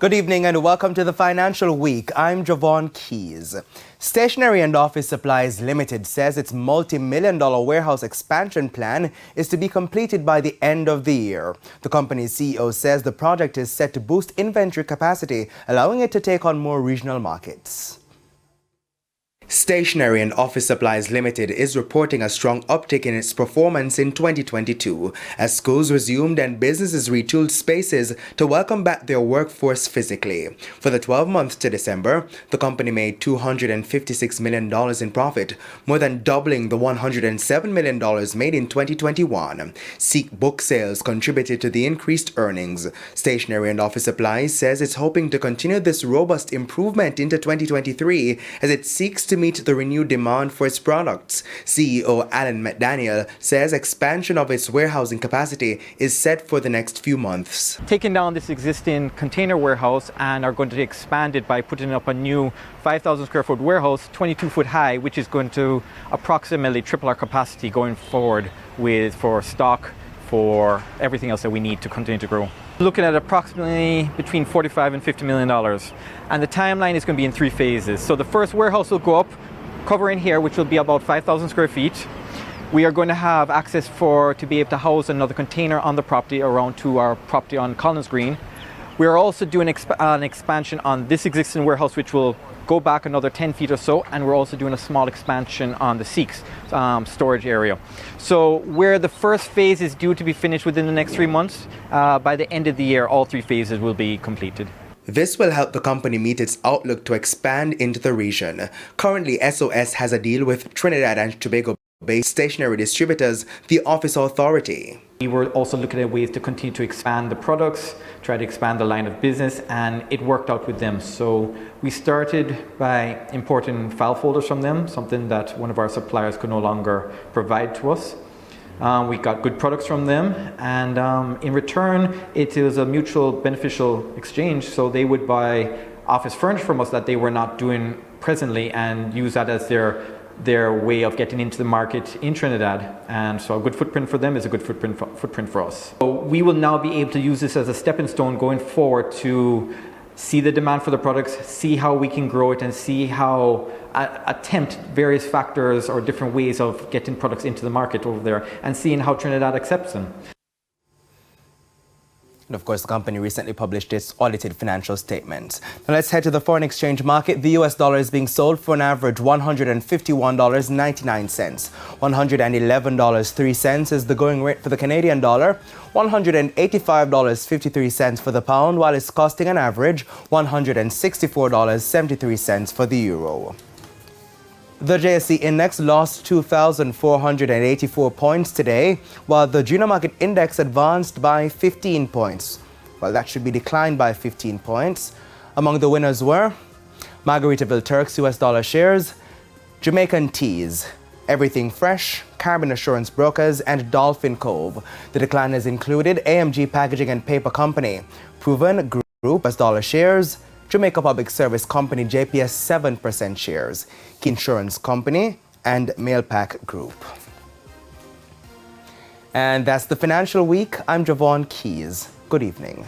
Good evening and welcome to the Financial Week. I'm Javon Keys. Stationery and Office Supplies Limited says its multi-million-dollar warehouse expansion plan is to be completed by the end of the year. The company's CEO says the project is set to boost inventory capacity, allowing it to take on more regional markets. Stationery and Office Supplies Limited is reporting a strong uptick in its performance in 2022 as schools resumed and businesses retooled spaces to welcome back their workforce physically. For the 12 months to December, the company made $256 million in profit, more than doubling the $107 million made in 2021. Seek book sales contributed to the increased earnings. Stationery and Office Supplies says it's hoping to continue this robust improvement into 2023 as it seeks to meet the renewed demand for its products. CEO Alan McDaniel says expansion of its warehousing capacity is set for the next few months. Taking down this existing container warehouse and are going to expand it by putting up a new 5,000 square foot warehouse, 22 foot high, which is going to approximately triple our capacity going forward for stock, for everything else that we need to continue to grow. Looking at approximately between $45 and $50 million. And the timeline is going to be in 3 phases. So the first warehouse will go up, covering here, which will be about 5,000 square feet. We are going to have access to be able to house another container on the property around to our property on Collins Green. We are also doing an expansion on this existing warehouse, which will go back another 10 feet or so, and we're also doing a small expansion on the Seeks storage area. So where the first phase is due to be finished within the next 3 months, by the end of the year, all 3 phases will be completed. This will help the company meet its outlook to expand into the region. Currently, SOS has a deal with Trinidad and Tobago-based stationery distributors, the Office Authority. We were also looking at ways to continue to expand the products, try to expand the line of business, and it worked out with them. So we started by importing file folders from them, something that one of our suppliers could no longer provide to us. We got good products from them, and in return, it was a mutual beneficial exchange. So they would buy office furniture from us that they were not doing presently and use that as their way of getting into the market in Trinidad. And so a good footprint for them is a good footprint for us. So we will now be able to use this as a stepping stone going forward to see the demand for the products, see how we can grow it, and see how attempt various factors or different ways of getting products into the market over there and seeing how Trinidad accepts them. And of course, the company recently published its audited financial statements. Now let's head to the foreign exchange market. The US dollar is being sold for an average $151.99. $111.03 is the going rate for the Canadian dollar. $185.53 for the pound, while it's costing an average $164.73 for the euro. The JSE Index lost 2,484 points today, while the junior market index advanced by 15 points. Well, that should be declined by 15 points. Among the winners were Margaritaville Turks US dollar shares, Jamaican Teas, Everything Fresh, Carbon Assurance Brokers, and Dolphin Cove. The decliners included AMG Packaging and Paper Company, Proven Group US dollar shares, Jamaica Public Service Company JPS 7% shares, Key Insurance Company, and Mailpack Group. And that's the Financial Week. I'm Javon Keys. Good evening.